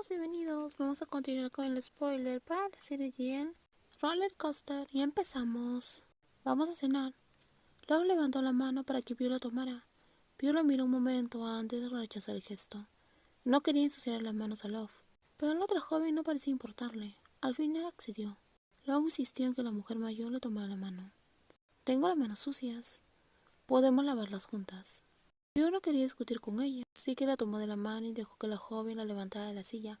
bienvenidos. Vamos a continuar con el spoiler para la serie GN Roller Coaster y empezamos. Vamos a cenar. Love levantó la mano para que Pure la tomara. Pure lo miró un momento antes de rechazar el gesto. No quería ensuciar las manos a Love, pero la otra joven no parecía importarle. Al final accedió. Love insistió en que la mujer mayor le tomara la mano. Tengo las manos sucias. Podemos lavarlas juntas. Pure no quería discutir con ella, así que la tomó de la mano y dejó que la joven la levantara de la silla.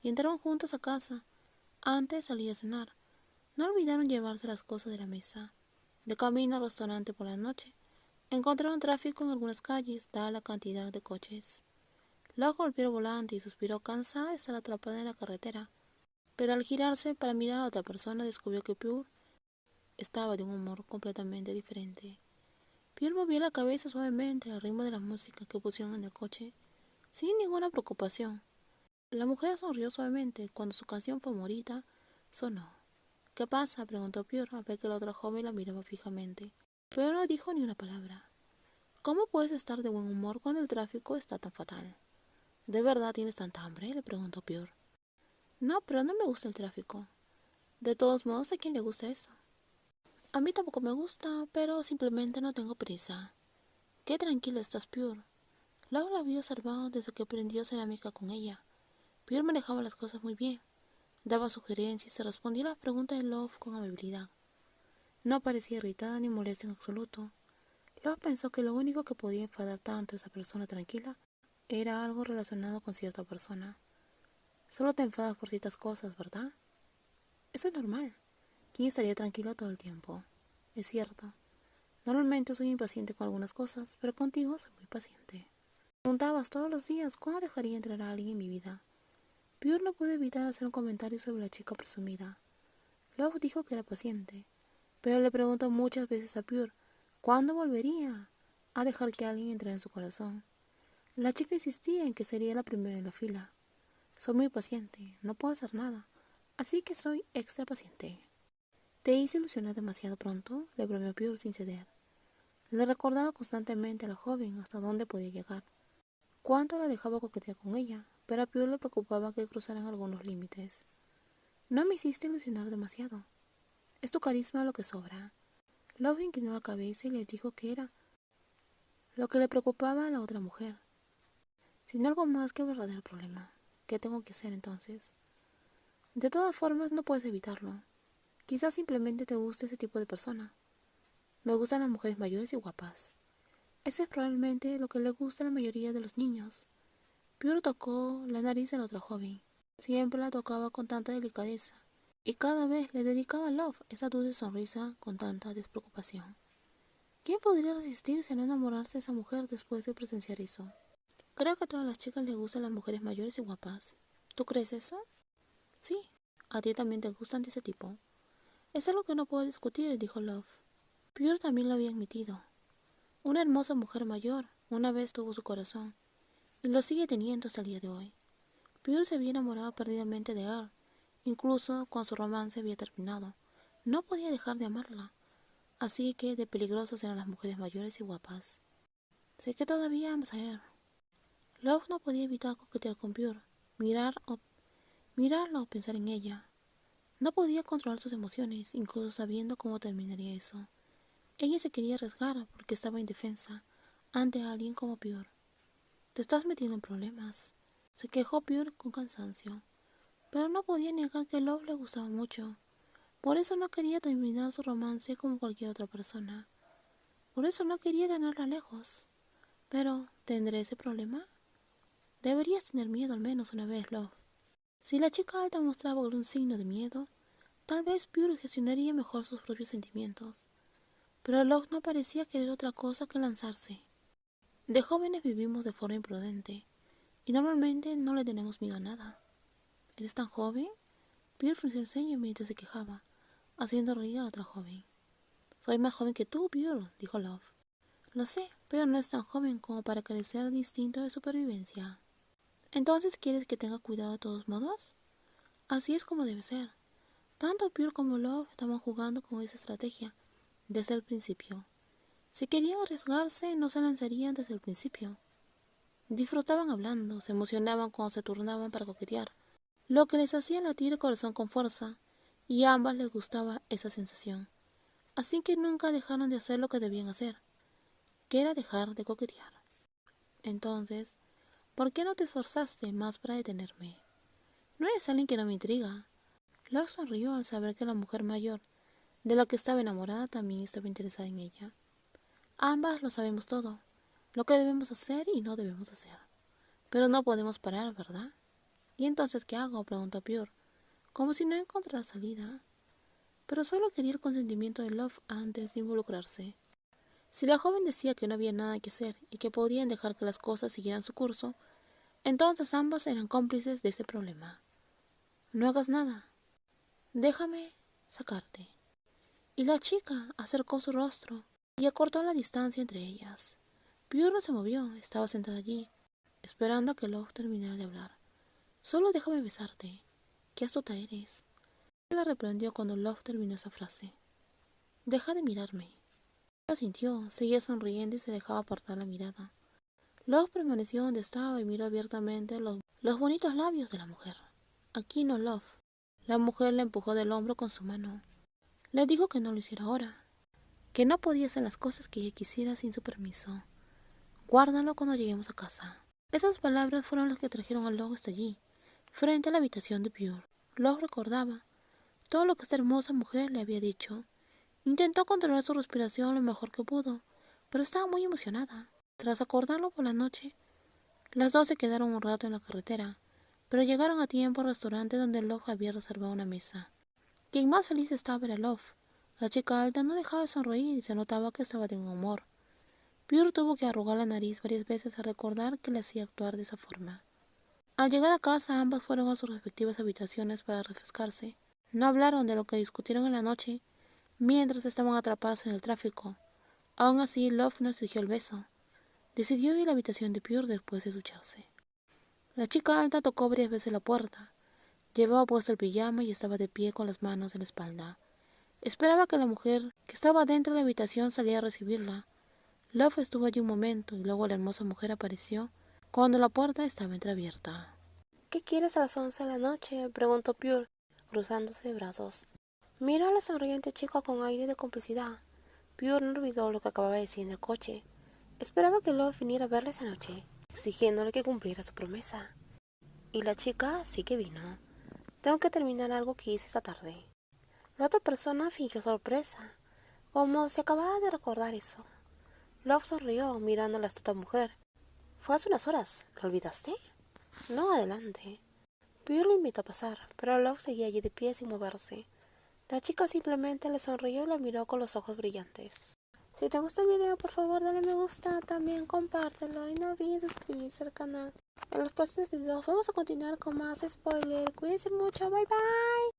Y entraron juntos a casa. Antes de salir a cenar, no olvidaron llevarse las cosas de la mesa. De camino al restaurante por la noche, encontraron tráfico en algunas calles, dada la cantidad de coches. Luego golpeó el volante y suspiró cansada de estar atrapada en la carretera. Pero al girarse para mirar a otra persona, descubrió que Pure estaba de un humor completamente diferente. Pure movió la cabeza suavemente al ritmo de la música que pusieron en el coche, sin ninguna preocupación. La mujer sonrió suavemente cuando su canción favorita sonó. ¿Qué pasa?, preguntó Pure al ver que la otra joven la miraba fijamente, pero no dijo ni una palabra. ¿Cómo puedes estar de buen humor cuando el tráfico está tan fatal? ¿De verdad tienes tanta hambre?, le preguntó Pure. No, pero no me gusta el tráfico. De todos modos, ¿a quién le gusta eso? A mí tampoco me gusta, pero simplemente no tengo prisa. Qué tranquila estás, Pure. Laura la había observado desde que aprendió cerámica con ella. Pure manejaba las cosas muy bien. Daba sugerencias y respondía a las preguntas de Love con amabilidad. No parecía irritada ni molesta en absoluto. Love pensó que lo único que podía enfadar tanto a esa persona tranquila era algo relacionado con cierta persona. Solo te enfadas por ciertas cosas, ¿verdad? Eso es normal. ¿Quién estaría tranquilo todo el tiempo? Es cierto. Normalmente soy impaciente con algunas cosas, pero contigo soy muy paciente. Preguntabas todos los días cuándo dejaría entrar a alguien en mi vida. Pure no pudo evitar hacer un comentario sobre la chica presumida. Love dijo que era paciente, pero le preguntó muchas veces a Pure cuándo volvería a dejar que alguien entrara en su corazón. La chica insistía en que sería la primera en la fila. Soy muy paciente, no puedo hacer nada, así que soy extra paciente. ¿Te hice ilusionar demasiado pronto?, le bromeó Pure sin ceder. Le recordaba constantemente a la joven hasta dónde podía llegar, cuánto la dejaba coquetear con ella, pero a Pure le preocupaba que cruzaran algunos límites. No me hiciste ilusionar demasiado. Es tu carisma lo que sobra. Love inclinó la cabeza y le dijo que era lo que le preocupaba a la otra mujer, sino algo más que verdadero problema. ¿Qué tengo que hacer entonces? De todas formas, no puedes evitarlo. Quizás simplemente te guste ese tipo de persona. Me gustan las mujeres mayores y guapas. Eso es probablemente lo que le gusta a la mayoría de los niños. Pure tocó la nariz de la otra joven. Siempre la tocaba con tanta delicadeza, y cada vez le dedicaba a Love esa dulce sonrisa con tanta despreocupación. ¿Quién podría resistirse a no enamorarse de esa mujer después de presenciar eso? Creo que a todas las chicas les gustan las mujeres mayores y guapas. ¿Tú crees eso? Sí, a ti también te gustan de ese tipo. Es algo que no puedo discutir, dijo Love. Pure también lo había admitido. Una hermosa mujer mayor una vez tuvo su corazón, y lo sigue teniendo hasta el día de hoy. Pure se había enamorado perdidamente de Earl, incluso cuando su romance había terminado. No podía dejar de amarla, así que de peligrosas eran las mujeres mayores y guapas. Sé que todavía amas a Earl. Love no podía evitar coquetear con Pure, mirarla o pensar en ella. No podía controlar sus emociones, incluso sabiendo cómo terminaría eso. Ella se quería arriesgar porque estaba indefensa ante alguien como Pure. Te estás metiendo en problemas, se quejó Pure con cansancio, pero no podía negar que Love le gustaba mucho. Por eso no quería terminar su romance como cualquier otra persona. Por eso no quería tenerla lejos. Pero, ¿tendré ese problema? Deberías tener miedo al menos una vez, Love. Si la chica alta mostraba algún signo de miedo, tal vez Pure gestionaría mejor sus propios sentimientos. Pero Love no parecía querer otra cosa que lanzarse. De jóvenes vivimos de forma imprudente, y normalmente no le tenemos miedo a nada. ¿Eres tan joven? Pure frunció el ceño mientras se quejaba, haciendo reír a la otra joven. Soy más joven que tú, Pure, dijo Love. Lo sé, pero no es tan joven como para carecer de instinto de supervivencia. ¿Entonces quieres que tenga cuidado de todos modos? Así es como debe ser. Tanto Pure como Love estaban jugando con esa estrategia desde el principio. Si querían arriesgarse, no se lanzarían desde el principio. Disfrutaban hablando, se emocionaban cuando se turnaban para coquetear, lo que les hacía latir el corazón con fuerza, y a ambas les gustaba esa sensación. Así que nunca dejaron de hacer lo que debían hacer, que era dejar de coquetear. Entonces, ¿por qué no te esforzaste más para detenerme? ¿No eres alguien que no me intriga? Locke sonrió al saber que la mujer mayor, de la que estaba enamorada, también estaba interesada en ella. Ambas lo sabemos todo, lo que debemos hacer y no debemos hacer. Pero no podemos parar, ¿verdad? ¿Y entonces qué hago?, preguntó Pure, como si no encontrara salida. Pero solo quería el consentimiento de Love antes de involucrarse. Si la joven decía que no había nada que hacer y que podían dejar que las cosas siguieran su curso, entonces ambas eran cómplices de ese problema. No hagas nada. Déjame sacarte. Y la chica acercó su rostro y acortó la distancia entre ellas. Pure no se movió, estaba sentada allí, esperando a que Love terminara de hablar. Solo déjame besarte. Qué astuta eres. La reprendió cuando Love terminó esa frase. Deja de mirarme. La sintió, seguía sonriendo y se dejaba apartar la mirada. Love permaneció donde estaba y miró abiertamente los bonitos labios de la mujer. Aquí no, Love. La mujer le empujó del hombro con su mano. Le dijo que no lo hiciera ahora, que no podía hacer las cosas que ella quisiera sin su permiso. Guárdalo cuando lleguemos a casa. Esas palabras fueron las que trajeron a Love hasta allí, frente a la habitación de Pure. Love recordaba todo lo que esta hermosa mujer le había dicho. Intentó controlar su respiración lo mejor que pudo, pero estaba muy emocionada. Tras acordarlo por la noche, las dos se quedaron un rato en la carretera, pero llegaron a tiempo al restaurante donde Love había reservado una mesa. Quien más feliz estaba era Love. La chica alta no dejaba de sonreír y se notaba que estaba de buen humor. Pure tuvo que arrugar la nariz varias veces al recordar que le hacía actuar de esa forma. Al llegar a casa, ambas fueron a sus respectivas habitaciones para refrescarse. No hablaron de lo que discutieron en la noche, mientras estaban atrapados en el tráfico. Aún así, Love no exigió el beso. Decidió ir a la habitación de Pure después de ducharse. La chica alta tocó varias veces la puerta. Llevaba puesto el pijama y estaba de pie con las manos en la espalda. Esperaba que la mujer que estaba dentro de la habitación saliera a recibirla. Love estuvo allí un momento y luego la hermosa mujer apareció cuando la puerta estaba entreabierta. ¿Qué quieres a las 11 de la noche?, preguntó Pure, cruzándose de brazos. Miró a la sonriente chica con aire de complicidad. Pure no olvidó lo que acababa de decir en el coche. Esperaba que Love viniera a verla esa noche, exigiéndole que cumpliera su promesa. Y la chica sí que vino. Tengo que terminar algo que hice esta tarde. La otra persona fingió sorpresa, como si acababa de recordar eso. Love sonrió mirando a la astuta mujer. Fue hace unas horas. ¿Lo olvidaste? No, adelante. Pure lo invitó a pasar, pero Love seguía allí de pie sin moverse. La chica simplemente le sonrió y la miró con los ojos brillantes. Si te gusta el video, por favor dale me gusta, también compártelo y no olvides suscribirse al canal. En los próximos videos vamos a continuar con más spoilers. Cuídense mucho, bye bye.